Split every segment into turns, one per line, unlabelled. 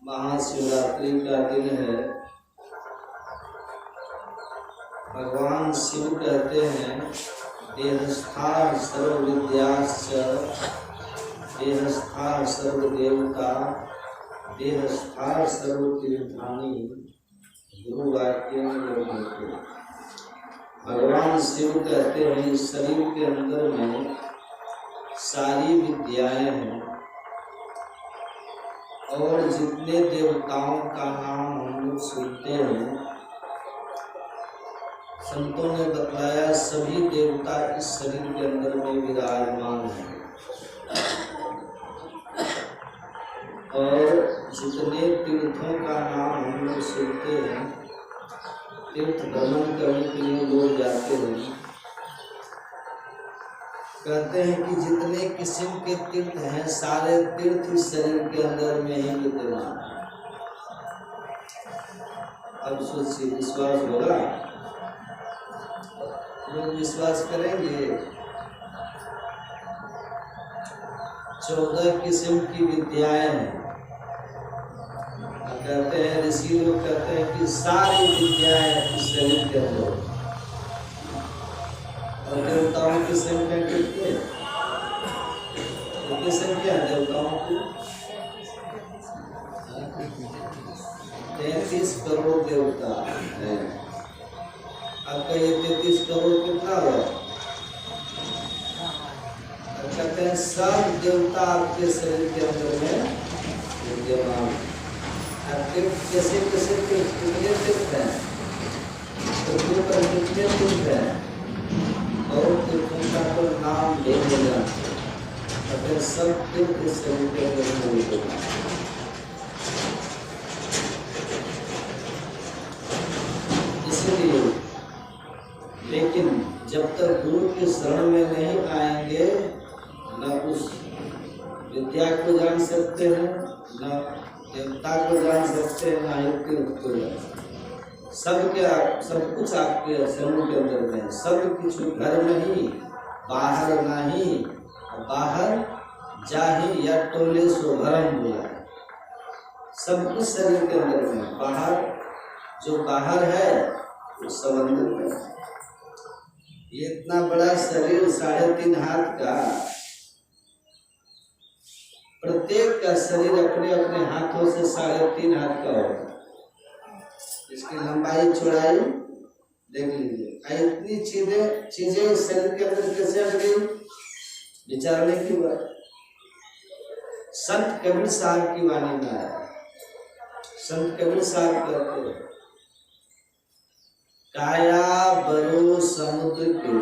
महाशिवरात्रि का दिन है। भगवान शिव कहते हैं देहस्थान सर्व विद्याश्च देहस्थान सर्व देवता देहस्थान सर्व तीर्थानि गुरु वाक्य। भगवान शिव कहते हैं इस शरीर के अंदर में सारी विद्याएं हैं और जितने देवताओं का नाम हम लोग सुनते हैं, संतों ने बताया सभी देवता इस शरीर के अंदर में विराजमान हैं और जितने तीर्थों का नाम हम लोग सुनते हैं, तीर्थ भ्रमण करने के लिए लोग जाते हैं, कहते हैं कि जितने किस्म के तीर्थ हैं सारे तीर्थ इस शरीर के अंदर में ही विद्यमान है। अब सोचिए, विश्वास होगा? लोग विश्वास करेंगे? 14 किस्म की विद्याएं हैं। कहते हैं ऋषि लोग कहते हैं कि सारी विद्याएं इस शरीर के अंदर। और देवताओं की संख्या कितनी है? कितनी संख्या है देवताओं की? 33 करोड़ देवता है। आपका ये 33 करोड़ कितना हुआ? कहते हैं सब देवता आपके शरीर के अंदर में विद्यमान। कैसे कैसे कितने तीर्थ हैं? पृथ्वी पर कितने तीर्थ हैं? और तीर्थों का तो नाम ले लेना, अगर सब तीर्थ इस शरीर के अंदर में होगा। इसलिए लेकिन जब तक गुरु के शरण में नहीं आएंगे, न उस विद्या को जान सकते हैं, न देवता को जान सकते हैं, न ही तीर्थ को जान सकते हैं। सब कुछ आपके शरीर के अंदर में है। सब कुछ घर में ही, बाहर नहीं। बाहर जाहि या टोले सो भरम बोला है। सब कुछ शरीर के अंदर में, बाहर जो बाहर है वो सब अंदर में है। ये इतना बड़ा शरीर 3.5 हाथ का, प्रत्येक का शरीर अपने अपने हाथों से 3.5 हाथ का होगा। इसकी लंबाई चौड़ाई देख लीजिए। इतनी चीजें इस शरीर के अंदर कैसे आ गई, विचारने की बात। संत कबीर साहब की वाणी में आया। संत कबीर साहब कहते हैं काया बरो समुद्र के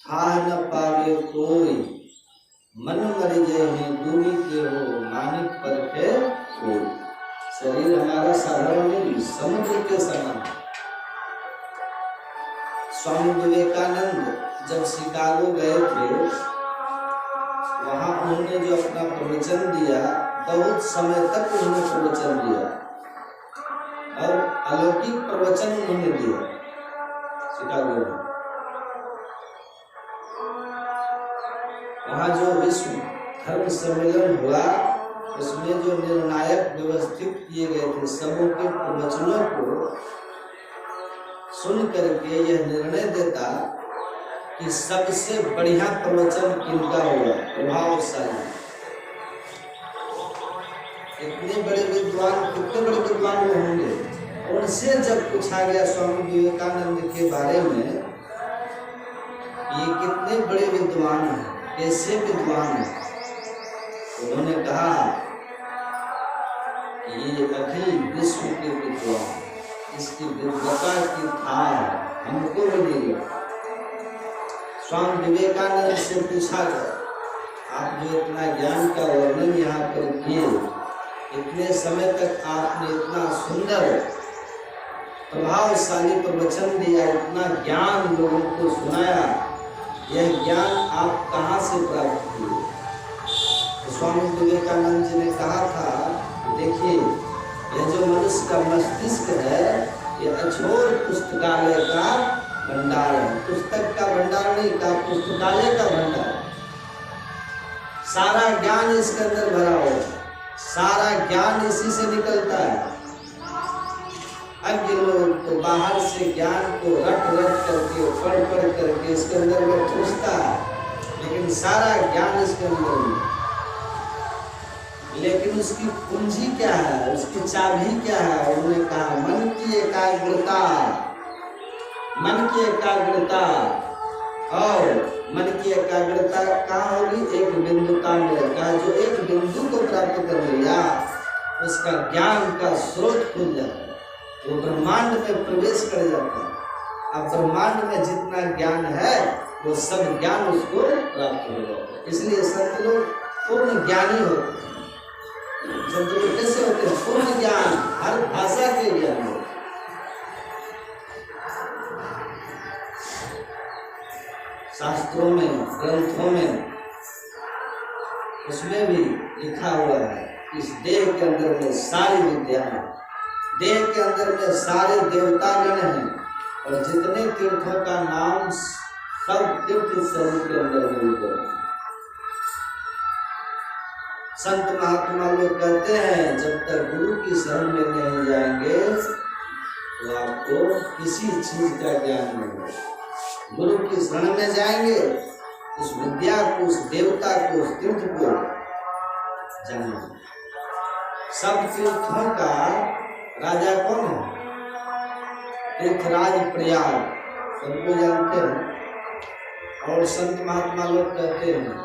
था न पावे कोई, मन मरि जय दूनी के हो मानिक परखे कोई। शरीर हमारा साधारण नहीं, समुद्र के समान। स्वामी विवेकानंद जब शिकागो गए थे, वहां उन्होंने जो अपना प्रवचन दिया, बहुत समय तक उन्होंने प्रवचन दिया और अलौकिक प्रवचन उन्होंने दिया शिकागो में। वहां जो विश्व धर्म सम्मेलन हुआ, उसमें जो निर्णायक व्यवस्थित किए गए थे, सबों के प्रवचनों को सुन करके यह निर्णय देता कि सबसे बढ़िया प्रवचन किनका होगा, प्रभावशाली। इतने बड़े विद्वान, कितने बड़े विद्वान वो होंगे। उनसे जब पूछा गया स्वामी विवेकानंद के बारे में, ये कितने बड़े विद्वान हैं, कैसे विद्वान हैं, उन्होंने कहा कि ये अखिल विश्व के विद्वान, इसकी विद्वता की था हमको मिलेगी। स्वामी विवेकानंद से पूछा गया, आप जो इतना ज्ञान का वर्णन यहाँ पर किए, इतने समय तक आपने इतना सुंदर प्रभावशाली प्रवचन दिया, इतना ज्ञान लोगों को सुनाया, यह ज्ञान आप कहाँ से प्राप्त किए? स्वामी विवेकानंद जी ने कहा था, देखिए यह जो मनुष्य का मस्तिष्क है, ये अछोर पुस्तकालय का भंडार है। पुस्तक का भंडार नहीं का, पुस्तकालय का भंडार। सारा ज्ञान इसके अंदर भरा हुआ है, सारा ज्ञान इसी से निकलता है। अज्ञ लोग तो बाहर से ज्ञान को रट करके पढ़ करके इसके अंदर में ठूसता है, लेकिन सारा ज्ञान इसके अंदर में। लेकिन उसकी कुंजी क्या है, उसकी चाबी क्या है? उन्होंने कहा मन की एकाग्रता। मन की एकाग्रता, और मन की एकाग्रता कहाँ होगी? एक बिंदुता में। कहा जो एक बिंदु को प्राप्त कर लिया उसका ज्ञान का स्रोत खुल जाता है, वो ब्रह्मांड में प्रवेश कर जाता है। अब ब्रह्मांड में जितना ज्ञान है वो सब ज्ञान उसको प्राप्त हो जाता है। इसलिए संत लोग पूर्ण ज्ञानी होते हैं। संत लोग कैसे होते हैं? पूर्ण ज्ञान, हर भाषा के ज्ञान होते हैं। शास्त्रों में, ग्रंथों में, उसमें भी लिखा हुआ है इस देह के अंदर में सारी विद्या है, देह के अंदर में सारे देवतागण हैं, और जितने तीर्थों का नाम सब तीर्थ शरीर के अंदर मिलते हैं। संत महात्मा लोग कहते हैं जब तक गुरु की शरण में नहीं जाएंगे तो आपको किसी चीज का ज्ञान नहीं होगा। गुरु की शरण में जाएंगे, उस विद्या को, उस देवता को, उस तीर्थ को जानेंगे। सब तीर्थों का राजा कौन है? तीर्थराज प्रयाग, सबको जानते हैं। और संत महात्मा लोग कहते हैं,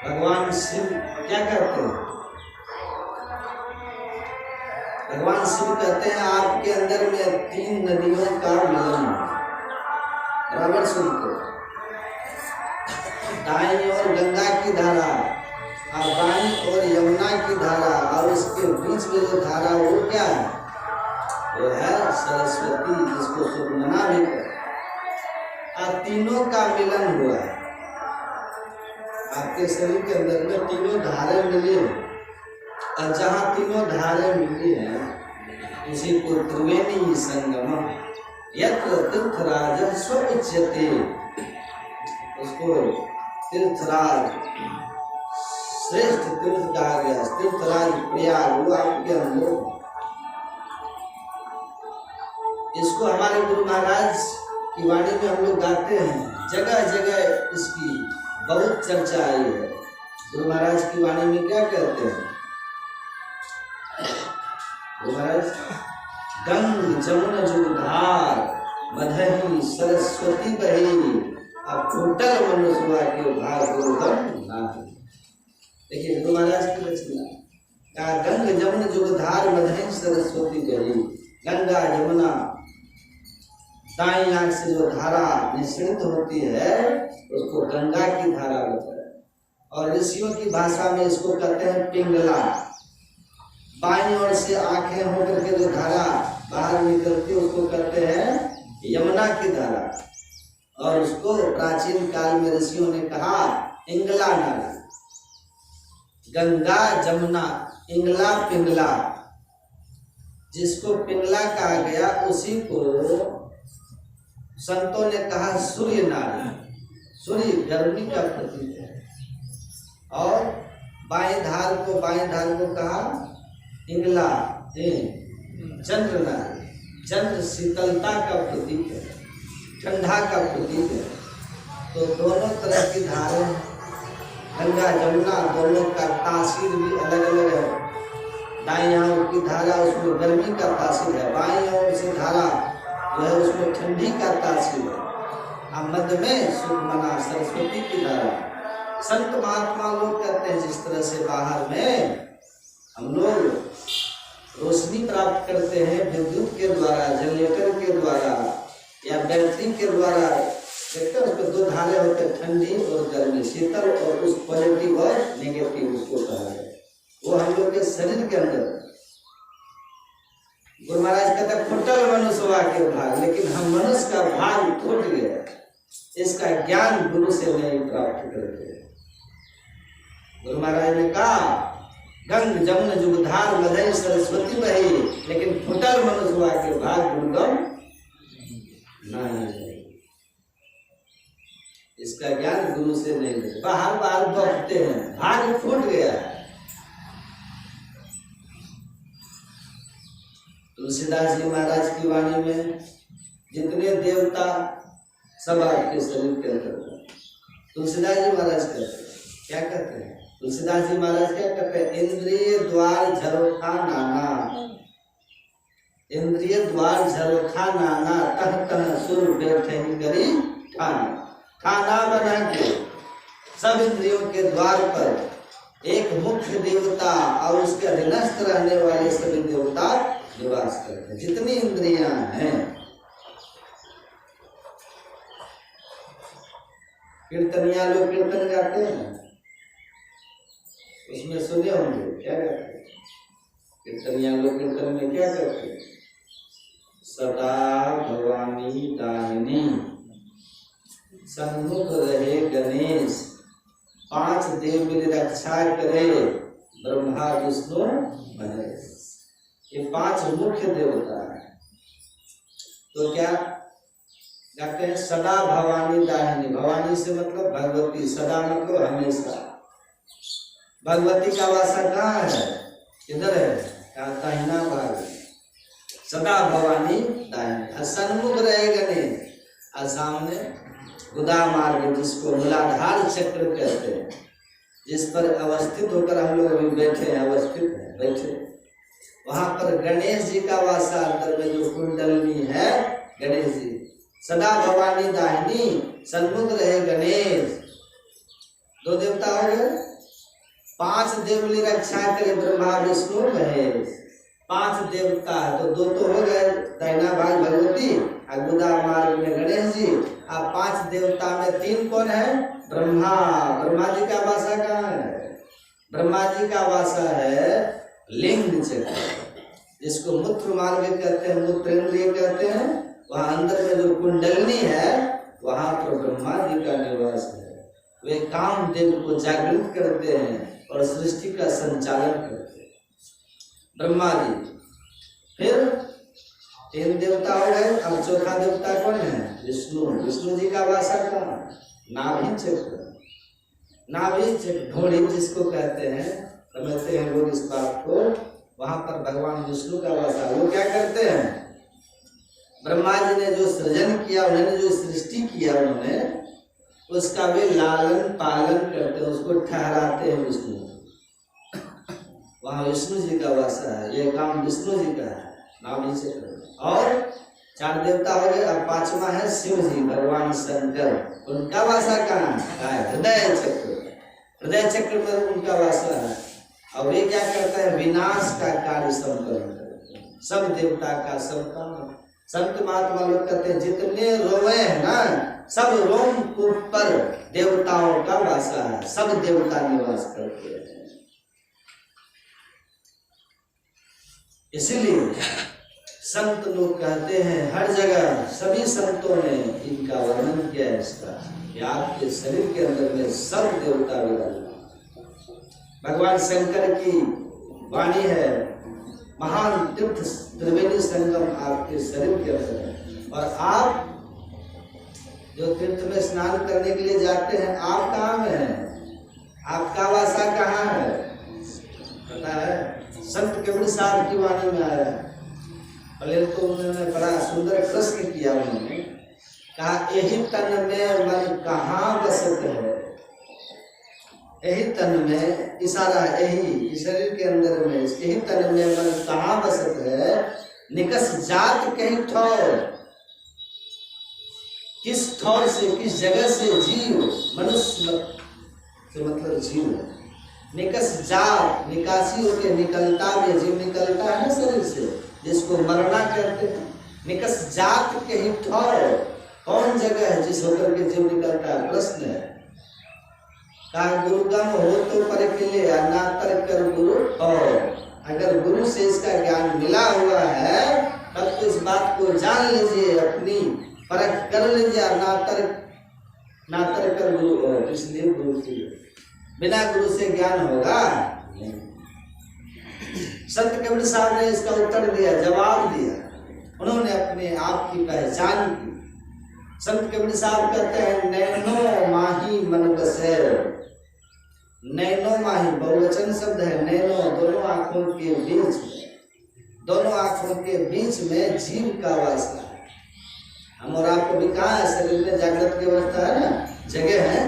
भगवान शिव क्या कहते हैं? भगवान शिव कहते हैं आपके अंदर में 3 नदियों का मिलन है। बराबर सुनते, दाईं ओर गंगा की धारा और बाईं ओर यमुना की धारा, और उसके बीच में जो धारा वो क्या है? वो है सरस्वती, जिसको सुखमना भी कहते हैं। और तीनों का मिलन हुआ है आपके शरीर के अंदर में, तीनों धारे मिली हैं। और जहाँ तीनों धारे मिली हैं उसी को त्रिवेणी संगम यत्र तीर्थराज स्वउच्यते, उसको तीर्थराज, श्रेष्ठ तीर्थ कहा गया। तीर्थराज प्रयाग वो आपके अंदर। इसको हमारे गुरु महाराज की वाणी में हम लोग गाते हैं, जगह जगह इसकी बहुत चर्चा आई है। गुरु महाराज की वाणी में क्या कहते हैं? गुरु महाराज गंग जमुन जुगधार मधहि सरस्वती बही, अब टोटल मनुष्य के भाग गुरुगम नाही। देखिए गुरु महाराज की रचना, कहा गंग जमुन जुगधार मधहि सरस्वती बही। गंगा यमुना दाईं आंख से जो धारा निश्चित होती है उसको गंगा की धारा होता है, और ऋषियों की भाषा में इसको कहते हैं पिंगला। बाईं ओर से आंखें होकर के जो धारा बाहर निकलती है उसको कहते हैं यमुना की धारा, और उसको प्राचीन काल में ऋषियों ने कहा इंगला नारी। गंगा जमुना, इंगला पिंगला, जिसको पिंगला कहा गया उसी को संतों ने कहा सूर्य नारी। सूर्य गर्मी का प्रतीक है, और बाएं धार को कहा इंगला, चंद्र नारी। चंद्र शीतलता का प्रतीक है, ठंडा का प्रतीक है। तो दोनों तरह की धारें, गंगा जमुना, दोनों का तासीर भी अलग अलग है। दाईं ओर की धारा उसमें गर्मी का तासीर है, बाईं ओर से धारा जो है उसमें ठंडी का तासीर है, और मध्य में सुखमना सरस्वती की धारा। संत महात्मा लोग कहते हैं जिस तरह से बाहर में हम लोग रोशनी प्राप्त करते हैं विद्युत के द्वारा, जनरेटर के द्वारा या बैटरी के द्वारा, देखते हैं उसमें 2 धारे होते हैं, ठंडी और गर्मी, शीतल और उस पॉजिटिव और नेगेटिव उसको कहा है। वो हम लोग के शरीर के अंदर गुरु महाराज कहते हैं फुटल मनुष्य के भाग, लेकिन हम मनुष्य का भाग फूट गया, इसका ज्ञान गुरु से नहीं प्राप्त करते। गुरु महाराज ने कहा गंग जमुन जुगधार मधहि सरस्वती बही, लेकिन फुटल मनुष्य के भाग दुर्गम नहीं। इसका ज्ञान गुरु से नहीं मिले, बाहर बकते हैं, भाग फूट गया है। तुलसीदास जी महाराज की वाणी में जितने देवता सब आपके शरीर के अंदर। तुलसीदास जी महाराज कहते हैं, क्या कहते हैं तुलसीदास जी महाराज? क्या कहते हैं? इंद्रिय द्वार झरोखा नाना, इंद्रिय द्वार झरोखा नाना, तह तह सुर बैठे करी ठाना। ठाना बना के सब इंद्रियों के द्वार पर एक मुख्य देवता और उसके अधीनस्थ रहने वाले सभी देवता निवास करते हैं। जितनी इंद्रियां हैं, कीर्तनिया लोग कीर्तन गाते हैं, उसमें सुने होंगे क्या गाते हैं? कीर्तनिया लोग कीर्तन में क्या करते हैं? सदा भवानी दाहिनी सन्मुख रहे गणेश, पांच देव मिल रक्षा करे ब्रह्मा विष्णु महेश। ये पांच मुख्य देवता है। तो क्या कहते हैं? सदा भवानी दाहिनी। भवानी से मतलब भगवती, सदा मतलब हमेशा। भगवती का वासा कहाँ है? किधर है? दाहिना भाग। सदा भवानी दाहिनी, सन्मुख रहे गणेश, और सामने गुदा मार्ग, जिसको मूलाधार चक्र कहते हैं, जिस पर अवस्थित होकर हम लोग अभी बैठे हैं, अवस्थित हैं, बैठे, वहां पर गणेश जी का वासा, अंदर में जो कुंडलनी है गणेश जी। सदा भवानी दाहिनी सन्मुख रहे गणेश। दो देवता हो गए। पांच देवली रक्षा करे ब्रह्मा विष्णु महेश। पांच देवता है तो दो तो हो गए, दाहिना भाग भगवती और गुदा मार्ग में गणेश जी। अब पांच देवता में तीन कौन है? ब्रह्मा। ब्रह्मा जी का वासा कहाँ है? ब्रह्मा जी का वासा है लिंग चक्र, जिसको मूत्र मार्ग कहते हैं, मूत्रेंद्रिय कहते हैं। वहां अंदर में जो कुंडलनी है, वहां पर ब्रह्मा जी का निवास है। वे कामदेव को जागृत करते हैं और सृष्टि का संचालन करते हैं, ब्रह्मा जी। फिर तीन देवता हो गए। अब चौथा देवता कौन है? विष्णु। विष्णु जी का वासा कहाँ? नाभि चक्र। नाभि चक्र, ढोड़ी जिसको कहते हैं, समझते हैं लोग इस बात को। वहां पर भगवान विष्णु का वासा। वो क्या करते हैं? ब्रह्मा जी ने जो सृजन किया, उन्होंने जो सृष्टि किया, उन्होंने उसका वे लालन पालन करते हैं, उसको ठहराते हैं विष्णु। वहां विष्णु जी का वासा है। ये काम विष्णु जी का है, नाभि चक्र। और चार देवता हो गए। अब पांचवा है शिव जी, भगवान शंकर। उनका वासा कहाँ है? हृदय चक्र। हृदय चक्र में उनका वासा है। और वे क्या करते हैं? विनाश का कार्य संपन्न करते हैं, सब देवता का, सब काम। संत महात्मा लोग कहते हैं जितने रोवे हैं ना, सब रोम कूप पर देवताओं का वासा है, सब देवता निवास करते हैं। इसलिए संत लोग कहते हैं, हर जगह सभी संतों ने इनका वर्णन किया है इसका, कि आपके शरीर के अंदर में सब देवता विराजमान। भगवान शंकर की वाणी है, महान तीर्थ त्रिवेणी संगम आपके शरीर के अंदर है। और आप जो तीर्थ में स्नान करने के लिए जाते हैं, आप कहाँ में हैं? आपका वासा कहाँ है? पता है? संत कबीर साहब की वाणी में आया है। पहले तो उन्होंने बड़ा सुंदर प्रश्न किया। उन्होंने कहा, यही तन में मन कहाँ बसत है? यही तन में, इशारा यही शरीर के अंदर में, यही तन में मन कहाँ बसत है? निकस जात कहीं ठौर, किस ठौर से, किस जगह से जीव, मनुष्य से मतलब जीव। निकस जात, निकासी होके निकलता में, जीव निकलता है ना शरीर से, जिसको मरना कहते हैं। निकस जात कहीं ठौर, कौन जगह है जिस होकर के जीव निकलता है? प्रश्न है। कहा, गुरुगम हो तो पर किले, अनातर कर गुरु। और अगर गुरु से इसका ज्ञान मिला हुआ है, तब तो इस बात को जान लीजिए, अपनी परख कर लीजिए। नातर कर गुरु हो, इसलिए गुरु की बिना गुरु से ज्ञान होगा नहीं। संत कबीर साहब ने इसका उत्तर दिया, जवाब दिया। उन्होंने अपने आप की पहचान की। संत कबीर साहब कहते हैं, नैनो माही मन बसे। नैनो माही बहुवचन शब्द है। नैनो दोनों आंखों के बीच, दोनों आंखों के बीच में जीव का वासा है। हम और आपको भी कहा है शरीर में जागृत की अवस्था है ना, जगह है।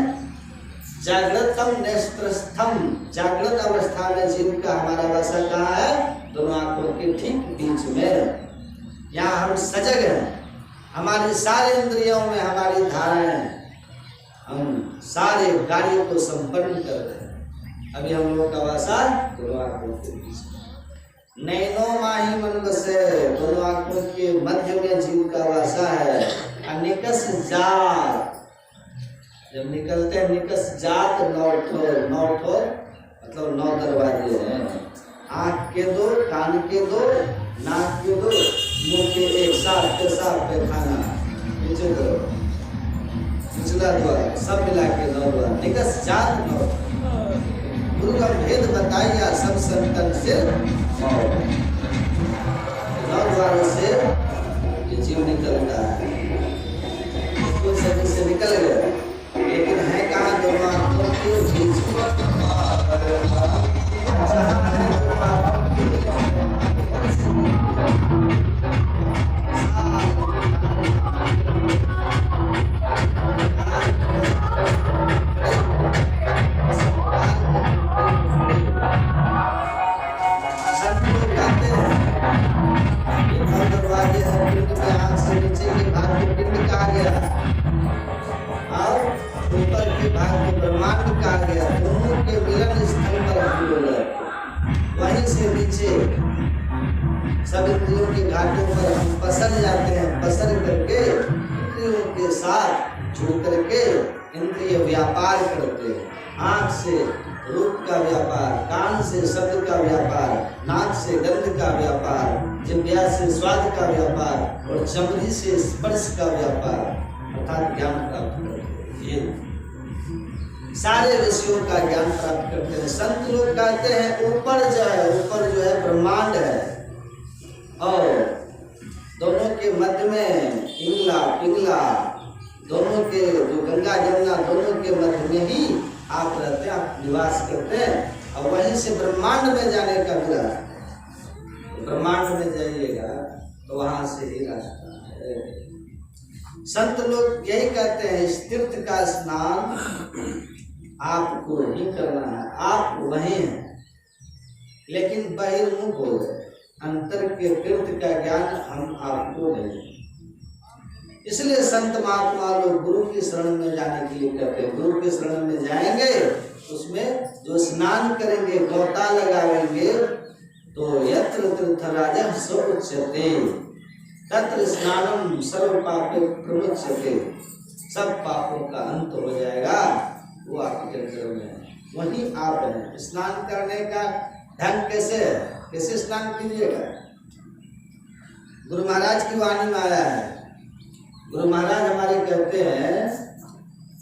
जागृतम नेत्रस्थम, जागृत अवस्था में जीव का हमारा वासा कहाँ है? दोनों आंखों के ठीक बीच में। यहाँ हम सजग हैं, हमारी सारे इंद्रियों में हमारी धाराएं हैं, हम सारे कार्यों को संपन्न कर रहे हैं। अभी हम लोग का वासा दोनों आंखों के बीच में। नैनो माही मन बसे, दोनों आंखों के मध्य में जीव का वासा है। अनिकस जात, जब निकलते हैं निकस जात, नौ ठोर मतलब 9 दरवाजे हैं। आँख के 2, कान के 2, नाक के 2, मुंह के 1, साफ पैखाना, नीचे 2, निचला द्वार, सब मिला के 9 द्वार। निकस जात 9। गुरु का भेद बताइए सब संतन से 9 द्वारों से ये जीव निकलता है। इसको शरीर से निकल गया, लेकिन है कहाँ? दोनों आंखों के बीच में। दरवाजे हैं, पिंड में आँख से नीचे के भाग को पिंड कहा गया और ऊपर के भाग को ब्रह्मांड कहा गया। दोनों के मिलन स्थल पर हम लोग हैं। वहीं से नीचे सब इंद्रियों के घाटों पर हम पसर जाते हैं। पसर करके इंद्रियों के साथ जुड़ करके इंद्रिय व्यापार करते हैं। आँख से रूप का व्यापार, कान से शब्द का व्यापार, नाक से गंध का व्यापार, जिह्वा से स्वाद का व्यापार और चमड़ी से स्पर्श का व्यापार, अर्थात ज्ञान प्राप्त करते हैं। ये सारे विषयों का ज्ञान प्राप्त करते हैं। संत लोग कहते हैं ऊपर जो है ब्रह्मांड है और दोनों के मध्य में इंगला पिंगला, दोनों के जो गंगा जमुना दोनों के मध्य में ही आप रहते हैं, आप निवास करते हैं। और वहीं से ब्रह्मांड में जाने का विरा, ब्रह्मांड में जाइएगा तो वहां से ही रास्ता है। संत लोग यही कहते हैं इस तीर्थ का स्नान आपको ही करना है। आप वहीं हैं लेकिन बहिर्मुख हो गए, अंतर के तीर्थ का ज्ञान हम आपको नहीं। इसलिए संत महात्मा लोग गुरु की शरण में जाने के लिए कहते हैं। गुरु के शरण में जाएंगे उसमें जो स्नान करेंगे, गोता लगाएंगे तो यत्र तीर्थराजः स उच्यते तत्र स्नानम सर्व पापे प्रमुच्यते, सब पापों का अंत हो जाएगा। वो आपके चरण में है, वहीं आप हैं। स्नान करने का ढंग कैसे है? कैसे स्नान कीजिएगा? गुरु महाराज की वाणी में आया है। गुरु महाराज हमारे कहते हैं,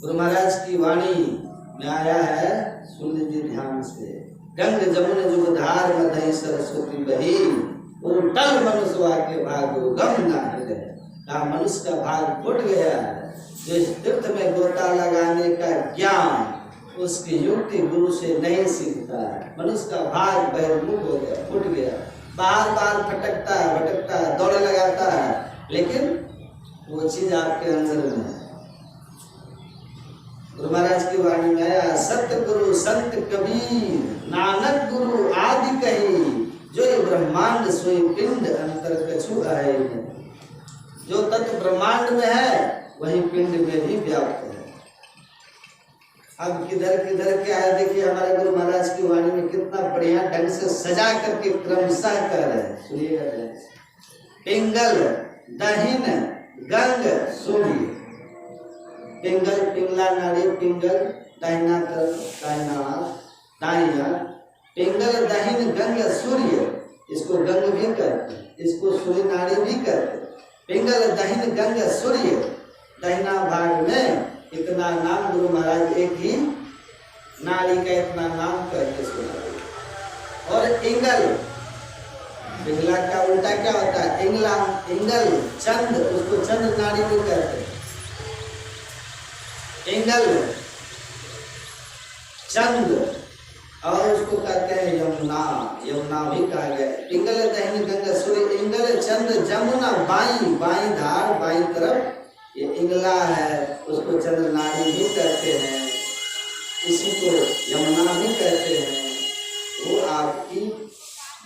गुरु महाराज की वाणी में आया है, सुन लीजिए ध्यान से। गंग जमुन जुगधार मधई सरस्वती बही, उल्टल मनुष्य के भाग गम ना है। कहा मनुष्य का भाग फुट गया है। जो इस तीर्थ में गोता लगाने का ज्ञान उसकी युक्ति गुरु से नहीं सीखता है। मनुष्य का भाग बहिर्मुख हो गया, फुट गया, बार बार भटकता है, दौड़ लगाता है, लेकिन वो चीज आपके अंदर में है। गुरु महाराज की वाणी में आया, सत्य गुरु संत कबीर नानक गुरु आदि कही, जो ये ब्रह्मांड सोई पिंड अंतर कछु आए। जो तत्व ब्रह्मांड में है वही पिंड में भी व्याप्त है। अब किधर किधर क्या है देखिए, हमारे गुरु महाराज की वाणी में कितना बढ़िया ढंग से सजा करके क्रमशः कर रहे हैं। सुनिएगा, पिंगल दहिन गंग सूर्य। पिंगल पिंगला नाड़ी, पिंगल दाहिना तरफ दाहिना दाहिना, पिंगल दहिन गंग सूर्य, इसको गंग भी कहते हैं, इसको सूर्य नाड़ी भी कहते हैं। पिंगल दहिन गंग सूर्य, दाहिना भाग में इतना नाम गुरु महाराज एक ही नाड़ी का इतना नाम करके सुना। और इंगल, पिंगला का उल्टा क्या होता है? इंगला, इंगल चंद, उसको चंद नाड़ी भी कहते हैं। इंगल चंद और उसको कहते हैं यमुना। यमुना भी कहा गया। पिंगल दहन गंगा सूर्य इंगल चंद्र जमुना बाई बाई धार बाई तरफ ये इंगला है, उसको चंद्र नारी भी कहते हैं, इसी को यमुना भी कहते हैं। वो आपकी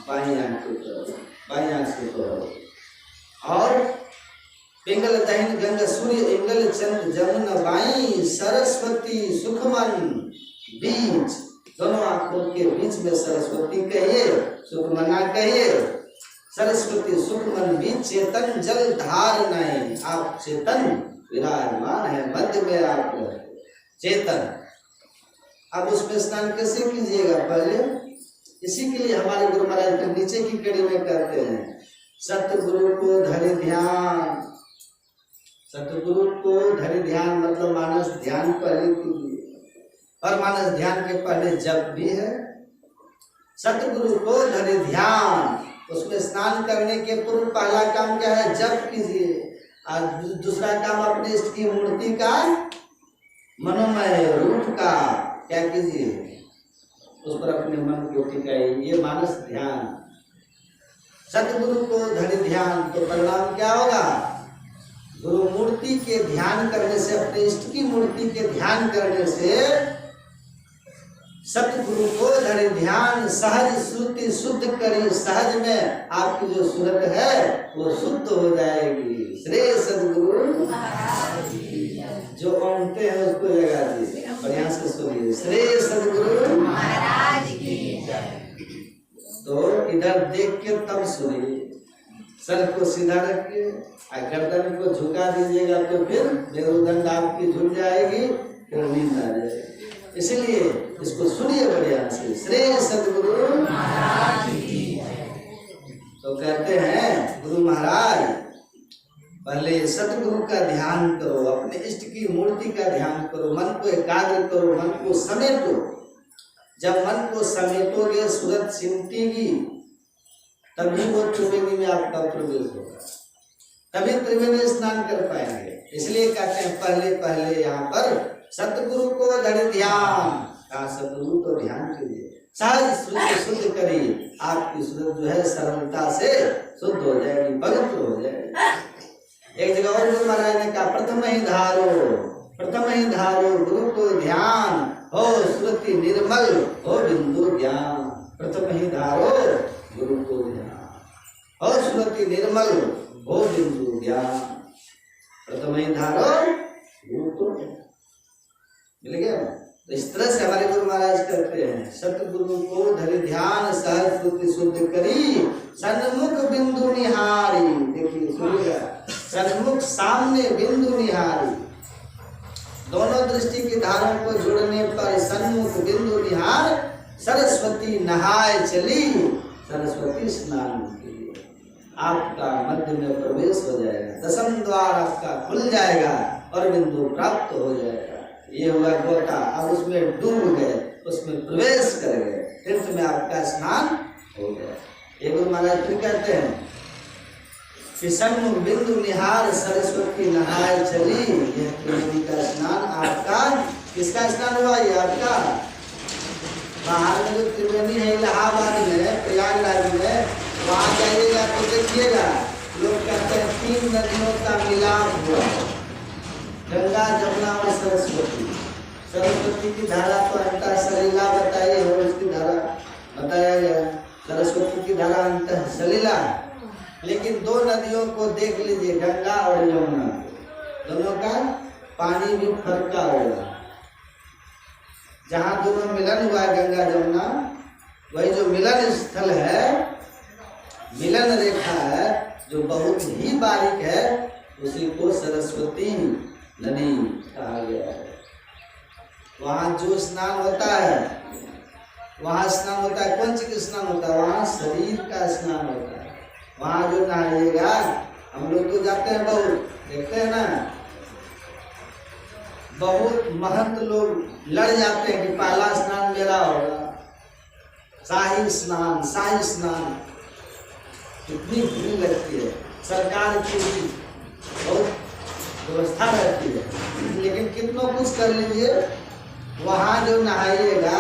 बाई आंख की तरफ, बाई आंख की तरफ। और पिंगल दहन गंगा सूर्य इंगल चंद्र जमुना बाई सरस्वती सुखमन बीच, दोनों आंखों के बीच में सरस्वती कहिए, सुखमना कहिए। सरस्वती सुखमन बीच चेतन जल धार नहीं, आप चेतन विराजमान है मध्य में, आप चेतन। अब उसमें स्नान कैसे कीजिएगा? पहले इसी के लिए हमारे गुरु महाराज के नीचे की कड़ी में कहते हैं सतगुरु को धरि ध्यान। सतगुरु को धरि ध्यान मतलब मानस ध्यान पहले कीजिए, और मानस ध्यान के पहले जप भी है। सतगुरु को धरि ध्यान, उसमें स्नान करने के पूर्व पहला काम क्या है? जप कीजिए। और दूसरा काम अपने इष्ट की मूर्ति का मनोमय रूप का क्या कीजिए? उस पर अपने मन को टिकाइए। ये मानस ध्यान। सतगुरु को धरि ध्यान, तो परिणाम क्या होगा? गुरु मूर्ति के ध्यान करने से, अपने इष्ट की मूर्ति के ध्यान करने से सतगुरु को धरि ध्यान सहज श्रुति शुद्ध करी। सहज में आपकी जो सूरत है वो शुद्ध हो जाएगी। श्री सतगुरु जो ओमते हैं उसको लगा दीजिए, बढ़िया से सुनिए। श्री सतगुरु महाराज की जय। तो इधर देख के तब सुनिए, सर को सीधा रखिए, गर्दन को झुका दीजिएगा तो फिर मेरुदंड आपकी झुक जाएगी, फिर नींद आ जाएगी। इसलिए इसको सुनिए बढ़िया से। श्री सतगुरु महाराज की जय। तो कहते हैं गुरु महाराज पहले सतगुरु का ध्यान करो, अपने इष्ट की मूर्ति का ध्यान करो, मन को एकाग्र करो, मन को समेटो। जब मन को समेटोगे सूरत सिमटेगी, तभी वो त्रिवेणी में आपका प्रवेश होगा, तभी त्रिवेणी स्नान कर पाएंगे। इसलिए कहते हैं पहले पहले यहाँ पर सतगुरु को धरि ध्यान। कहा सतगुरु को ध्यान कीजिए, सहज शुद्ध करिए, आपकी सूरत जो है सरलता से शुद्ध हो जाएगी, पवित्र हो जाएगी। एक जगह और गुरु महाराज ने कहा प्रथम ही धारो गुरु को ध्यान, हो श्रुति निर्मल हो बिंदु ज्ञान। प्रथम ही धारो गुरु को ध्यान, हो श्रुति निर्मल हो बिंदु ज्ञान। प्रथम ही धारो गुरु को मिल गया। तो इस तरह से हमारे गुरु महाराज करते हैं। सतगुरु को धरि ध्यान सहज श्रुति शुद्ध करी, सन्मुख बिंदु निहारी। देखिए सुनिएगा, सन्मुख सामने बिंदु निहारी। दोनों दृष्टि की धारों को जोड़ने पर सन्मुख बिंदु निहार, सरस्वती नहाए चली। सरस्वती स्नान के लिए आपका मध्य में प्रवेश हो जाएगा, दशम द्वार आपका खुल जाएगा और बिंदु प्राप्त हो जाएगा। ये हुआ गोटा, अब उसमें डूब गए, उसमें प्रवेश कर गए, तीर्थ में आपका स्नान हो गया। ये गुरु महाराज फिर कहते हैं कि सन्मुख बिंदु निहार सरस्वती नहाए चली। यह त्रिवेणी का स्नान आपका, किसका स्नान हुआ? ये आपका। बाहर में जो त्रिवेणी है इलाहाबाद में, प्रयागराज में, वहाँ जाइएगा तो देखिएगा लोग कहते हैं 3 नदियों का मिलाप हुआ, गंगा जमुना और सरस्वती। सरस्वती की धारा तो अंतः सलीला बताई है, उसकी धारा बताया गया। सरस्वती की धारा अंतः सलीला, लेकिन 2 नदियों को देख लीजिए, गंगा और यमुना, दोनों का पानी भी फरका होगा। जहाँ दोनों मिलन हुआ गंगा जमुना, वही जो मिलन स्थल है, मिलन रेखा है, जो बहुत ही बारीक है, उसी को सरस्वती नदी कहा गया है। वहाँ जो स्नान होता है, वहाँ स्नान होता है, कौन चीज स्नान होता है? वहाँ शरीर का स्नान होता है। वहाँ जो नहाइएगा, हम लोग तो जाते हैं, बहुत देखते हैं ना, बहुत महंत लोग लड़ जाते हैं कि पहला स्नान मेरा होगा, शाही स्नान। कितनी भीड़ लगती है, सरकार की बहुत व्यवस्था रहती है, लेकिन कितना कुछ कर लीजिए, वहाँ जो नहाइएगा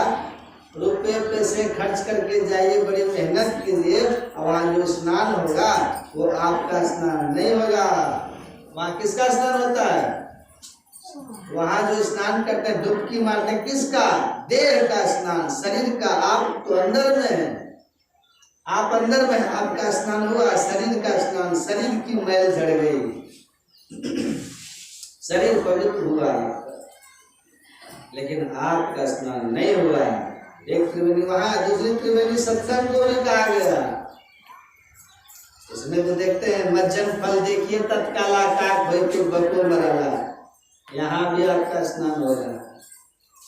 रुपये पैसे खर्च करके जाइए, बड़ी मेहनत कीजिए, और वहाँ जो स्नान होगा वो आपका स्नान नहीं होगा। वहाँ किसका स्नान होता है? वहाँ जो स्नान करते हैं, डुबकी मारते हैं, किसका? देह का स्नान, शरीर का। आप तो अंदर में है, आप अंदर में, आपका स्नान हुआ, शरीर का स्नान, शरीर की मैल झड़ गई, शरीर पवित्र हुआ, लेकिन आपका स्नान नहीं हुआ। एक त्रिवेणी वहां, दूसरी त्रिवेणी सत्संग को भी कहा गया। इसमें तो देखते हैं मज्जन फल देखिए तत्काला काक भई के बको मरला, यहाँ भी आपका स्नान हो रहा है।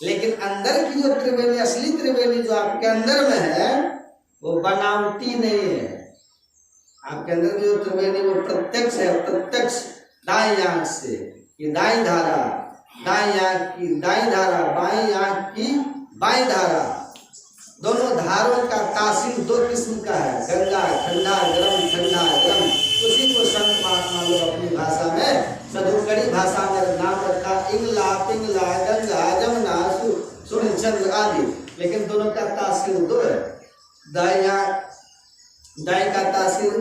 लेकिन अंदर की जो त्रिवेणी, असली त्रिवेणी जो आपके अंदर में है, वो बनावटी नहीं है। आपके अंदर जो त्रिवेणी वो प्रत्यक्ष है, प्रत्यक्ष दाएं आंख से, ये दाएं धारा, दाएं आंख की दाएं धारा, बाएं आंख की बाएं धारा, दोनों धारों का तासीर दो किस्म का है, गंगा ठंडा गरम, ठंडा गरम। उसी को संत महात्मा लोग अपनी भाषा में, सदुकड़ी भाषा में नाम रखा इंगला पिंगला, गंगा जमुना सूर्यचंद्र आदि। लेकिन दोनों का तासीर दो है, दाएं का तासीर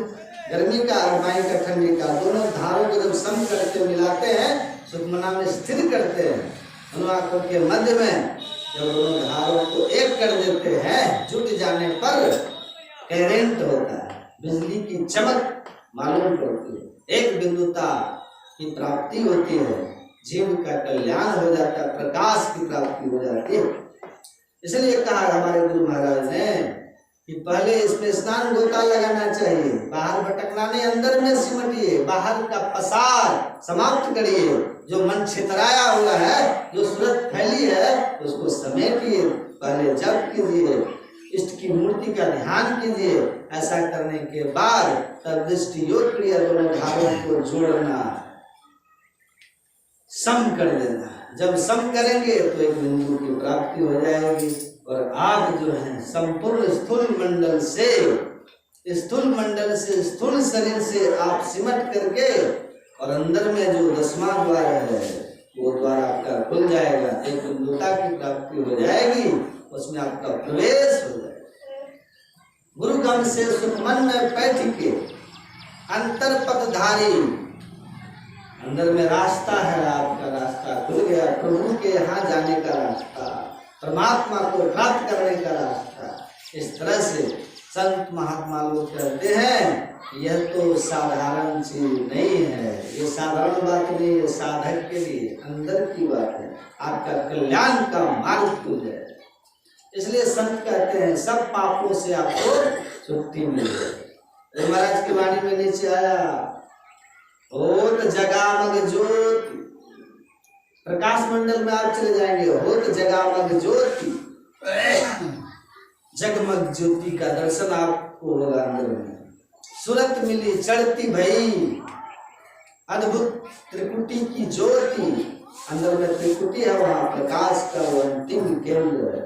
गर्मी का और बाएं का ठंडी का। दोनों धारों को जब सम करके मिलाते हैं, सुखमना में स्थिर करते हैं, दोनों आंखों के मध्य में जब दोनों धारों को एक कर देते हैं, जुट जाने पर करेंट होता है, बिजली की चमक मालूम पड़ती है, एक बिंदुता की प्राप्ति होती है, जीव का कल्याण हो जाता है, प्रकाश की प्राप्ति हो जाती है। इसलिए कहा हमारे गुरु महाराज ने कि पहले इसमें स्नान गोता लगाना चाहिए, बाहर भटकना नहीं, अंदर में सिमटिए, बाहर का पसार समाप्त करिए, जो मन छितराया हुआ है, जो सूरत फैली है, उसको समेटिए, पहले जप कीजिए, इष्ट की मूर्ति का ध्यान कीजिए। ऐसा करने के बाद तब दृष्टि योग क्रिया, दोनों धारों को जोड़ना, सम कर देना। जब सम करेंगे तो एक बिंदु की प्राप्ति हो जाएगी, और आप जो है संपूर्ण स्थूल मंडल से, स्थूल शरीर से आप सिमट करके, और अंदर में जो 10वां द्वार है वो द्वार आपका खुल जाएगा, एक बिंदुता की प्राप्ति हो जाएगी, उसमें आपका प्रवेश हो जाएगा। गुरुगम से सुखमन में बैठ के अंतरपथधारी, अंदर में रास्ता है, आपका रास्ता खुल गया, प्रभु के यहाँ जाने का रास्ता, परमात्मा को प्राप्त करने का रास्ता। इस तरह से संत महात्मा लोग कहते हैं, यह तो साधारण चीज नहीं है, ये साधारण बात नहीं, ये साधक के लिए अंदर की बात है, आपका कल्याण का मार्ग खुल जाए। इसलिए संत कहते हैं सब पापों से आपको छुट्टी मिले। महाराज की वाणी में नीचे आया, होत जगामग ज्योति, प्रकाश मंडल में आप चले जाएंगे, होत जगामग ज्योति, जगमग ज्योति का दर्शन आपको होगा अंदर में। सूरत मिली चढ़ती भई, अद्भुत त्रिकुटी की ज्योति, अंदर में त्रिकुटी है, वहां प्रकाश का वो अंतिम केंद्र है।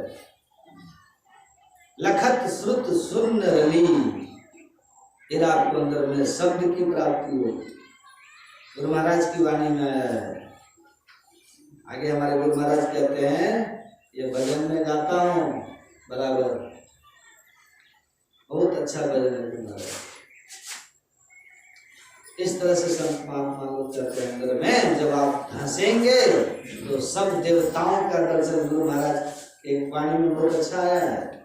लखत श्रुत सुन रली, फिर आपको अंदर में शब्द की प्राप्ति होगी। गुरु महाराज की वाणी में आगे हमारे गुरु महाराज कहते हैं, ये भजन में गाता हूँ बराबर, बहुत अच्छा भजन है गुरु महाराज। इस तरह से संत महात्मा लोग कहते हैं, अंदर में जब आप धंसेंगे तो सब देवताओं का दर्शन, गुरु महाराज के वाणी में बहुत अच्छा आया है।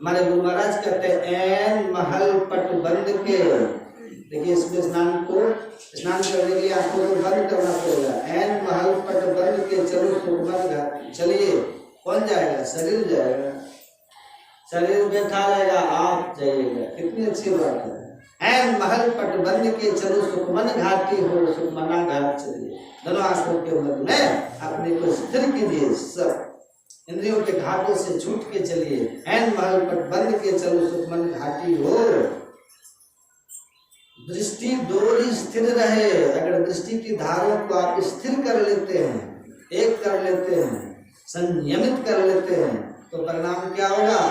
हमारे गुरु महाराज कहते हैं, ऐन महल पट बंद के, देखिए इसमें स्नान करने के लिए आपको तो बंद करना पड़ेगा। ऐन महल पट बंद के चलो सुखमन घाट, चलिए कौन जाएगा? शरीर जाएगा, शरीर बैठा रहेगा, आप जाइएगा, कितनी अच्छी बात है। ऐन महल पट बंद के चलो सुखमन घाटी हो, सुखमना घाट चलिए, दोनों आंखों के मध्य में अपने को स्थिर कीजिए, सब इंद्रियों के घाटों से छूट के चलिए। ऐन महल पट बंद के चलो सुखमन घाटी हो, दृष्टि डोरी स्थिर रहे। अगर दृष्टि की धारों को आप स्थिर कर लेते हैं, एक कर लेते हैं, संयमित कर लेते हैं, तो परिणाम क्या होगा?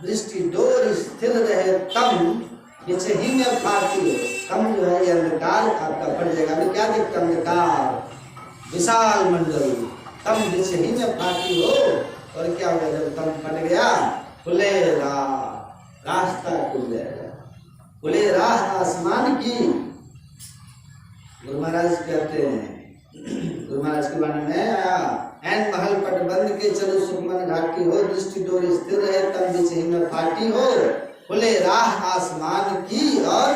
दृष्टि डोरी स्थिर रहे, तम पीछे ही में फाटी हो, तम जो है ये अंधकार आपका पड़ जाएगा। अभी क्या देखते अंधकार, विशाल मंडल, तम पीछे ही में फाटी हो, और क्या होगा जब दम फट गया, खुले रास्ता खुल जाएगा, खुले राह आसमान की। गुरु महाराज कहते हैं, गुरु महाराज के बारे में आया, एन महल पटबंद के चलो सुखमन घाटी हो, दृष्टि डोरी स्थिर है तम बिछही में फाटी हो, खुले राह आसमान की और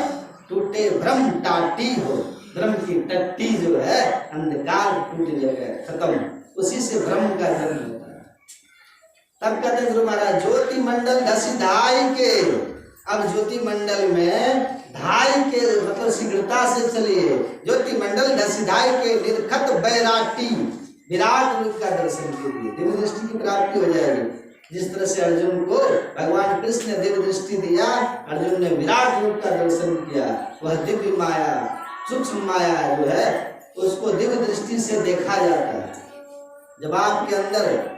टूटे भ्रम टाटी हो। भ्रम की टट्टी जो है, अंधकार टूट जाएगा, खत्म, उसी से भ्रम का जन्म होता है। तब कहते हैं गुरु महाराज, ज्योति मंडल धसी धाई के। अब ज्योति मंडल में धाई के मतलब शीघ्रता से चलिए, ज्योति मंडल धसी धाई के निर्खत बैराटी, विराट रूप का दर्शन कीजिए, दिव्य दृष्टि की प्राप्ति हो जाएगी। जिस तरह से अर्जुन को भगवान कृष्ण ने दिव्य दृष्टि दिया, अर्जुन ने विराट रूप का दर्शन किया। वह दिव्य माया, सूक्ष्म माया जो है, उसको दिव्य दृष्टि से देखा जाता है। जब आपके अंदर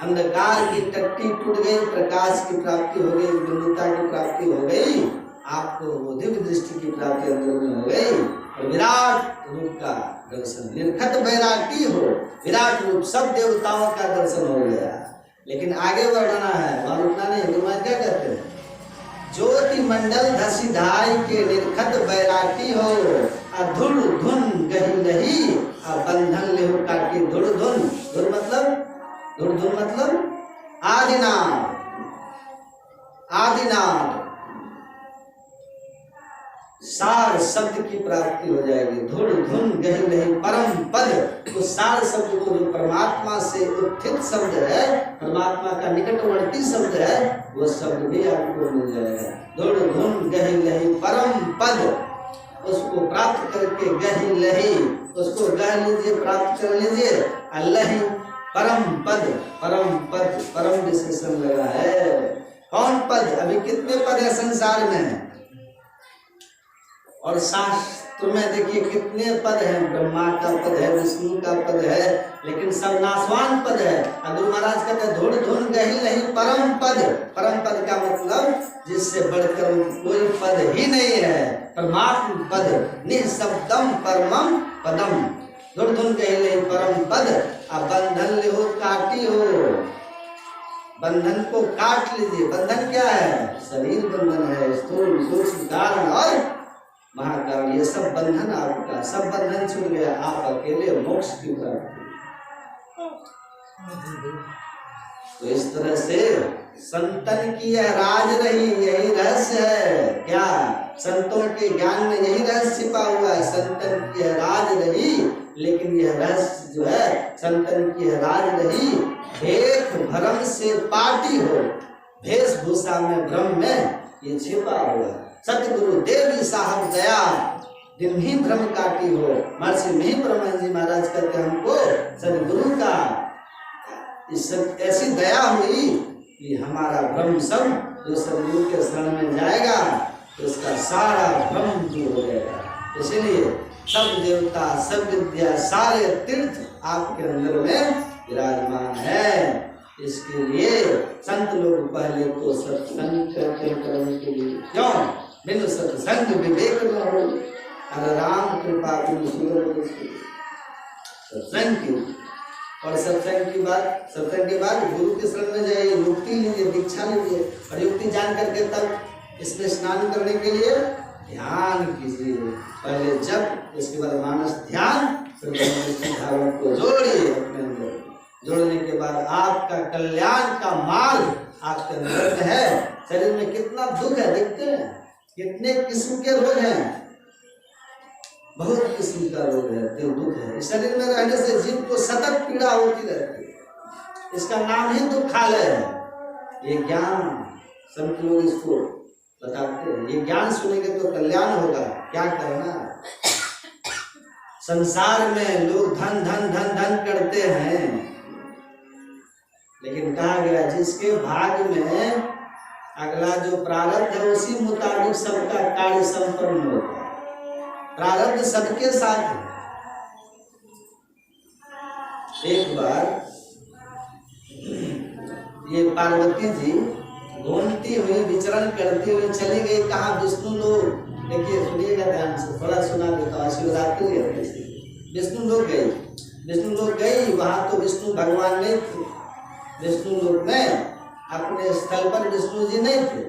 अंधकार की टट्टी टूट गई, प्रकाश की प्राप्ति हो गई, दिव्यता की प्राप्ति हो गई, आपको वो दिव्य दृष्टि की प्राप्ति अंदर में हो गई और विराट रूप का दर्शन, निर्खत बैराटी हो, विराट रूप, सब देवताओं का दर्शन हो गया। लेकिन आगे बढ़ना है, वहां रुकना नहीं। गुरु महाराज क्या कहते हैं, ज्योति मंडल धसी धाई के निर्खत बैराटी हो, धुल धुन गही लही, बंधन लेहु काटी धुल धुन। धुल मतलब, धुल धुल मतलब आदिनाद, आदिनाद, सार शब्द की प्राप्ति हो जाएगी। धुल धुन गही लही परम पद, तो सार शब्द को जो परमात्मा से उत्थित शब्द है, परमात्मा का निकटवर्ती शब्द है, वो शब्द भी आपको मिल जाएगा। धुल धुन गही लही परम पद, उसको प्राप्त करके गही लही, उसको गह लीजिए, प्राप्त कर लीजिए। लही परम पद, परम पद, परम विशेषण लगा है। कौन पद? अभी कितने पद है संसार में? और शास्त्र में देखिए कितने पद हैं, ब्रह्मा का पद है, विष्णु का पद है, लेकिन सब नाशवान पद है। गुरु महाराज कहते हैं धुल धुन गही लही परम पद। परम पद का मतलब जिससे बढ़कर कोई पद ही नहीं है, परमात्म पद, निःशब्दम परमम पदम। धुल धुन गही लही परम पद, अब बंधन लेहो काटी हो, बंधन को काट लीजिए। बंधन क्या है? शरीर बंधन है, स्थूल सूक्ष्म कारण और महाकारण, ये सब बंधन आपका, सब बंधन छूट गया, आप अकेले मोक्ष की प्राप्ति। तो इस तरह से संतन की यह राज रही, यही रहस्य है। क्या? संतों के ज्ञान में यही रहस्य छिपा हुआ है। संतन की यह राज रही, लेकिन यह रहस्य जो है, संतन की यह राज रही, भेख भ्रम से पाटी हो, वेशभूषा में भ्रम में ये छिपा हुआ है। सतगुरु देवी साहब दया दिन ही भ्रम काटी हो। महर्षि मिहिर ब्रह्मन जी महाराज कहते हैं हमको सतगुरु का ऐसी दया हुई कि हमारा भ्रम सब, जो सतगुरु के शरण में जाएगा तो उसका सारा भ्रम दूर हो जाएगा। इसीलिए सब देवता, सब विद्या, सारे तीर्थ आपके अंदर में विराजमान है। इसके लिए संत लोग पहले तो सत्संग करने के लिए, क्यों? बिनु सत्संग विवेक न हो, अरे राम कृपा बिनु सुगम सत्संग की। और सत्संग के बाद गुरु के शरण में जाइए, युक्ति लीजिए, दीक्षा लीजिए, और युक्ति जान करके तब इसमें स्नान करने के लिए ध्यान कीजिए। पहले जप, इसके बाद मानस ध्यान, फिर धारण को जोड़िए अपने अंदर। जोड़ने के बाद आपका कल्याण का मार्ग आपके अंदर में है। शरीर में कितना दुख है, देखते हैं कितने किस्म के रोग हैं, बहुत किस्म का रोग है, दुख है। इस शरीर में रहने से जीव को सतत पीड़ा होती रहती है, इसका नाम ही दुखालय है। ये ज्ञान संत लोग इसको बताते हैं, ये ज्ञान सुनेंगे तो कल्याण होगा। क्या करना? संसार में लोग धन धन धन धन करते हैं, लेकिन कहा गया जिसके भाग्य में अगला जो प्रारब्ध है उसी मुताबिक सबका कार्य संपन्न होता है। प्रारब्ध सबके साथ है। एक बार ये पार्वती जी घूमती हुई, विचरण करती हुई चली गई कहाँ? विष्णु लोग। देखिए सुनिएगा ध्यान से, थोड़ा सुना देता हूँ। शिवरात्रि है, विष्णु लोग गई, वहां तो विष्णु भगवान नहीं थे, विष्णु लोक में अपने स्थल पर विष्णु जी नहीं थे,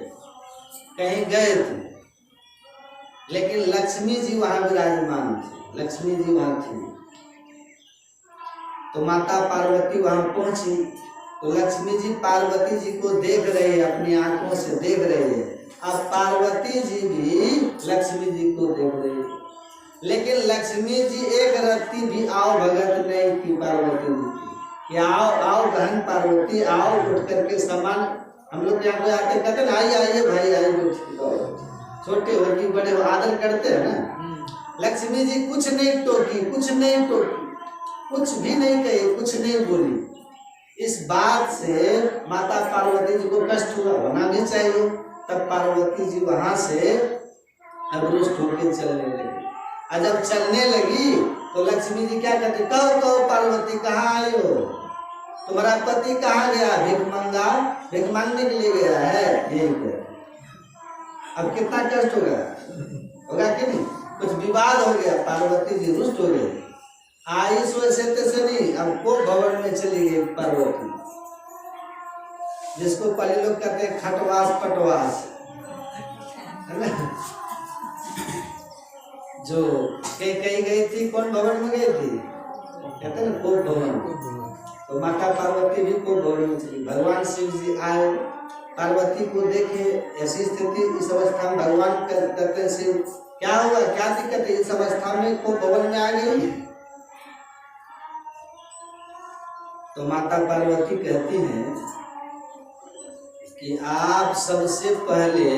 कहीं गए थे, लेकिन लक्ष्मी जी वहां विराजमान थी, लक्ष्मी जी वहां थी। तो माता पार्वती वहां पहुंची तो लक्ष्मी जी पार्वती जी को देख रहे हैं, अपनी आंखों से देख रहे हैं। अब पार्वती जी भी लक्ष्मी जी को देख रहे हैं, लेकिन लक्ष्मी जी एक रत्ती भी आओ भगत नहीं की पार्वती जी की कि आओ आओ बहन पार्वती आओ, उठ करके सामान हम लोग यहाँ पे आते कहते ना आइए आइए भाई आइए, छोटे हो कि बड़े हो आदर करते हैं ना। लक्ष्मी जी कुछ नहीं टोकी, कुछ नहीं टोकी, कुछ भी नहीं कही, कुछ नहीं बोली। इस बात से माता पार्वती जी को कष्ट हुआ, होना भी चाहिए। तब पार्वती जी वहां से अवरुष्ट होकर चलने लगी। और जब चलने लगी तो लक्ष्मी जी क्या कहती, कहो कहो पार्वती कहाँ आई हो, तुम्हारा पति कहाँ गया, भिख मांगने के लिए गया है, यही कहती। अब कितना कष्ट होगा, होगा कि नहीं? कुछ विवाद हो गया, पार्वती जी रुष्ट हो गई। आई सो ऐसे तैसे नहीं, अब को भवन में चली गई पार्वती, जिसको पहले लोग कहते हैं खटवास पटवास, है ना? जो कहीं गई थी, कौन भवन में गई थी, कहते हैं ना को भवन। तो माता पार्वती भी को भवन में चली। भगवान शिव जी आए, पार्वती को देखे, ऐसी स्थिति, इस अवस्था में भगवान कहते हैं शिव क्या हुआ, क्या दिक्कत है, इस अवस्था में को भवन में आ गई। तो माता पार्वती कहती हैं कि आप सबसे पहले,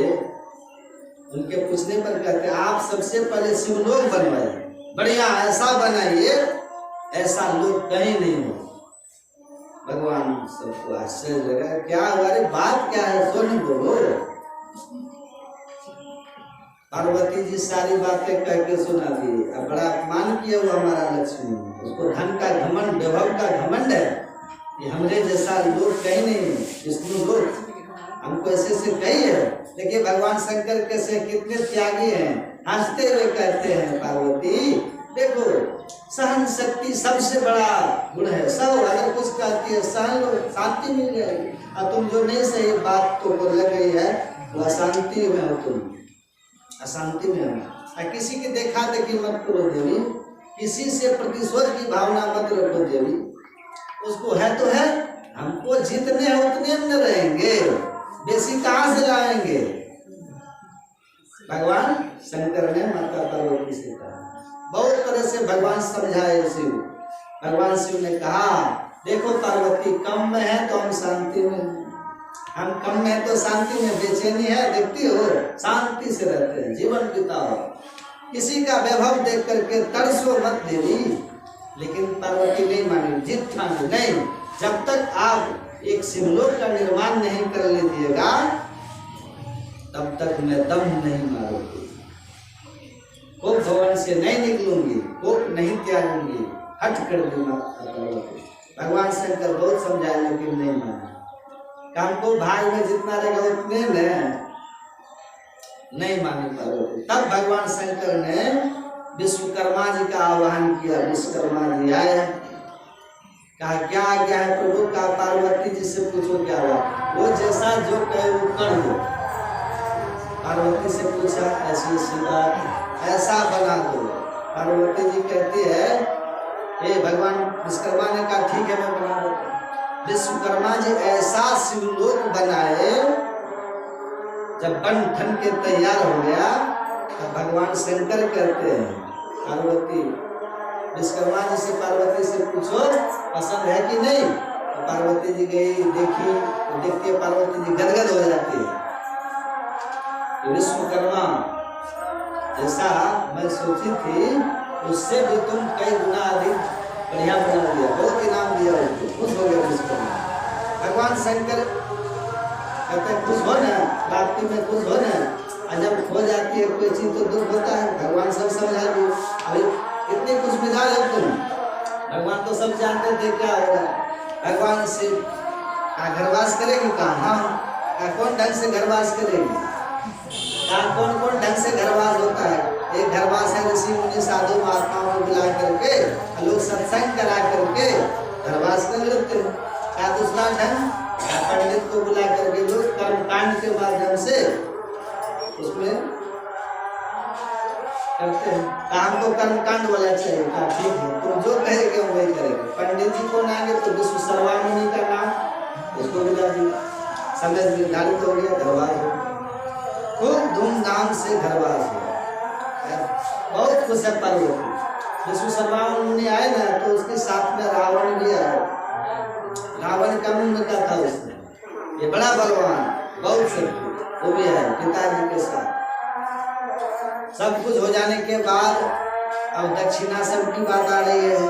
उनके पूछने पर कहते हैं आप सबसे पहले शिवलोक बनवाइए, बढ़िया ऐसा बनाइए ऐसा लोक कहीं नहीं हो। भगवान सबको आश्चर्य लगा, क्या हमारी बात क्या है, सुन बोलो। पार्वती जी सारी बातें कह के सुना दी। अब बड़ा अपमान किया हुआ हमारा लक्ष्मी, उसको धन का घमंड, वैभव का घमंड है कि हमरे जैसा लोग कहीं नहीं, विष्णु लोग हमको ऐसे से कही है। देखिए भगवान शंकर कैसे कितने त्यागी हैं, हंसते हुए कहते हैं पार्वती देखो सहन शक्ति सबसे बड़ा गुण है, सब अगर कुछ कहती है सहन लो, शांति मिल जाएगी। और तुम जो नहीं सही बात तो लग गई है वो अशांति में हो, तुम अशांति में हो। किसी की देखा देखी मत करो देवी, किसी से प्रतिशोध की भावना मत रखो देवी। उसको है तो है, हमको जितने हैं उतने में रहेंगे, बेसी कहाँ से लाएंगे। भगवान शंकर ने माता पार्वती से कहा, बहुत तरह से भगवान समझाए शिव। भगवान शिव ने कहा देखो पार्वती कम में है तो हम शांति में, हम कम में है तो शांति में, बेचैनी है देखती हो, शांति से रहते हैं, जीवन बिताओ, किसी का वैभव देख करके तरसो मत देवी। लेकिन पार्वती नहीं मानी, जिद ठानी नहीं, जब तक आप एक शिवलोक का निर्माण नहीं कर लीजिएगा तब तक मैं दम नहीं मारूंगी, कोप भवन से नहीं निकलूंगी, कोप नहीं त्यागूंगी, हट कर दूंगा। भगवान शंकर बहुत समझाए लेकिन नहीं माना। काम को भाग में जितना रहेगा उतने में नहीं माने पार्वती। तब भगवान शंकर ने विश्वकर्मा जी का आह्वान किया। विश्वकर्मा जी आए, कहा क्या आज्ञा है प्रभु का, पार्वती जी से पूछो क्या हुआ, वो जैसा जो कहे वो कर दो। पार्वती से पूछा ऐसी बात, ऐसा बना दो। पार्वती जी कहती है ये भगवान विश्वकर्मा ने कहा ठीक है मैं बना देता। विश्वकर्मा जी ऐसा शिवलोक बनाए, जब बन ठन के तैयार हो गया तब भगवान शंकर कहते हैं पार्वती, विश्वकर्मा जी से पार्वती से पूछो पसंद है कि नहीं। तो पार्वती जी गई, देखी, तो देखती है पार्वती जी गदगद हो जाती है। तो विश्वकर्मा जैसा मैं सोची थी उससे भी तुम कई गुना अधिक बढ़िया बना दिया, बहुत इनाम दिया उसको, खुश हो गया विश्वकर्मा। भगवान शंकर कहते खुश हो ना, प्राप्ति में खुश हो ना। और जब खो जाती है कोई चीज तो दुख होता है, भगवान सब समझा दिए। अभी इतने कुछ मिजाज है तुम, भगवान तो सब जानते थे क्या होगा। भगवान से घरवास करेगी कहाँ, कौन ढंग से घरवास करेगी, कौन कौन ढंग से घरवास होता है। एक घरवास है ऋषि मुनि साधु महात्माओं को बुला करके लोग सत्संग करा करके घरवास कर लेते हैं। क्या दूसरा ढंग? पंडित को बुला करके लोग कर्मकांड के माध्यम से उसमें करते हैं। काम को कर्मकांड वाला चाहिए, कहा ठीक है तुम जो कहेंगे हम वही करेंगे। पंडित जी कौन आएंगे? तो विश्व सर्वामुनि का नाम, उसको बुला दिया, समय निर्धारित हो गया, घरवास हो, खूब धूमधाम से घरवास हो, बहुत खुश है पार्वती। विश्व सर्वामुनि आए ना तो उसके साथ में रावण भी आया। रावण का मुंह का था उसने, ये बड़ा बलवान, बहुत शक्ति, वो भी आया पिताजी के साथ। सब कुछ हो जाने के बाद अब दक्षिणा सब की बात आ रही है।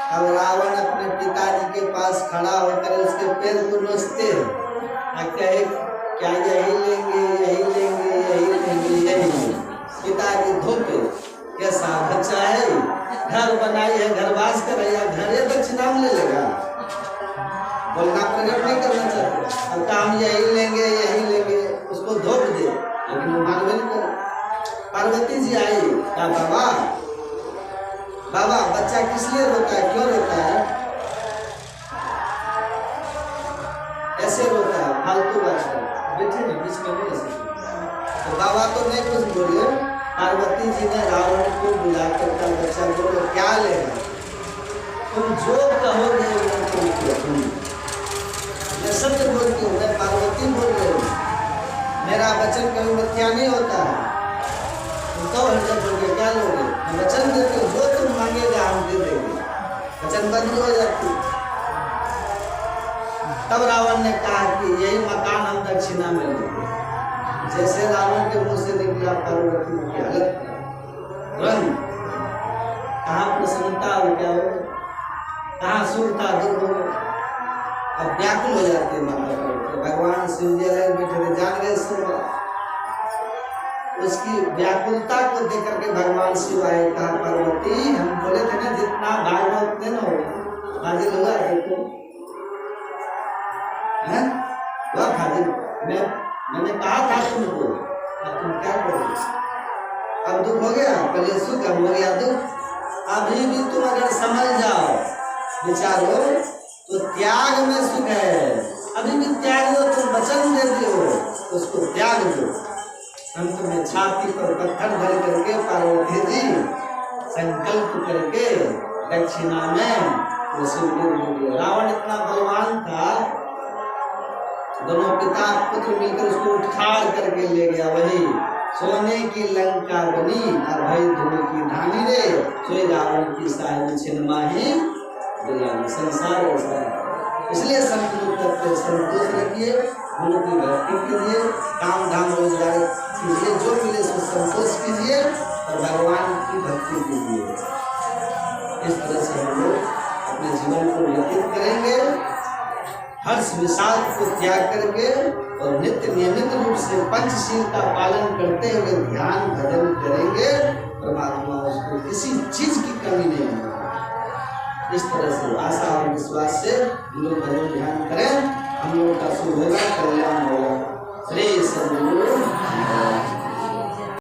अब रावण अपने पिताजी के पास खड़ा होकर उसके पैर को नोचते हैं, कहे क्या यही लेंगे, यही लेंगे, यही लेंगे, यही लेंगे। पिताजी धोखे, कैसा बच्चा है, घर बनाई है, घरवास कर रही है, घर ये दक्षिणा में ले लेगा, बोलना प्रकट नहीं करना चाहते। अब काम यही लेंगे, यही लेंगे, उसको धोख दे, लेकिन वो मानवे नहीं करे। पार्वती जी आई, क्या बाबा बाबा बच्चा किस लिए रोता है, क्यों रोता है, ऐसे रोता है, फालतू बात है, बैठे नहीं बीच में नहीं सकते। तो बाबा तो नहीं कुछ बोले। पार्वती जी ने रावण को बुला कर बच्चा बोलो क्या लेगा, तुम जो कहोगे वो मैं सत्य बोलती हूँ, मैं पार्वती बोल रही हूँ, मेरा वचन कभी मिथ्या नहीं होता है। तो हृदय क्या लोगे, वचन देते हो, जो तुम मांगेगा हम दे देंगे, वचन बंद हो जाती। तब रावण ने कहा कि यही मकान हम दक्षिणा में लेंगे। जैसे रावण के मुंह से निकला पार्वती की हालत रंग, कहाँ प्रसन्नता हो, क्या हो, कहाँ सुरता दूर हो, अब व्याकुल हो जाती है माता पार्वती। भगवान शिव जी अलग बैठे थे, जान गए सब उसकी व्याकुलता को देख करके भगवान शिव आए, कहा पार्वती हम बोले थे ना जितना भागो उतने न हो, हाजिर हुआ देखो है वह हाजिर। मैंने कहा था तुमको, अब तुम क्या करोगे, अब दुख हो गया, पहले सुख, अब हो गया दुख। अभी भी तुम अगर समझ जाओ विचारो तो त्याग में सुख है, अभी भी त्याग दो, तुम वचन देते हो उसको त्याग दो। अंत में छाती पर पत्थर धर करके पार्वती जी संकल्प करके दक्षिणा में रावण इतना बलवान था, दोनों पिता पुत्र मिलकर उसको उठाड़ करके ले गया। वही सोने की लंका बनी और भाई धूल की धानी रे, सोई रावण की साहिब छिन्माही दुलानी। संसार ऐसा है, इसलिए संतोष करते संतोष रखिए, गुरु की भक्ति कीजिए, काम धाम रोजगार कीजिए, जो मिले सो संतोष कीजिए और भगवान की भक्ति कीजिए। इस तरह से हम लोग अपने जीवन को व्यतीत करेंगे, हर्ष विषाद को त्याग करके और नित्य नियमित रूप से पंचशील का पालन करते हुए ध्यान भजन करेंगे, परमात्मा उसको किसी चीज की कमी नहीं होगी। इस तरह से आशा और विश्वास से हम लोग भजन ध्यान करें, हम लोगों का शुभ होगा, कल्याण होगा। श्री सद्गुरु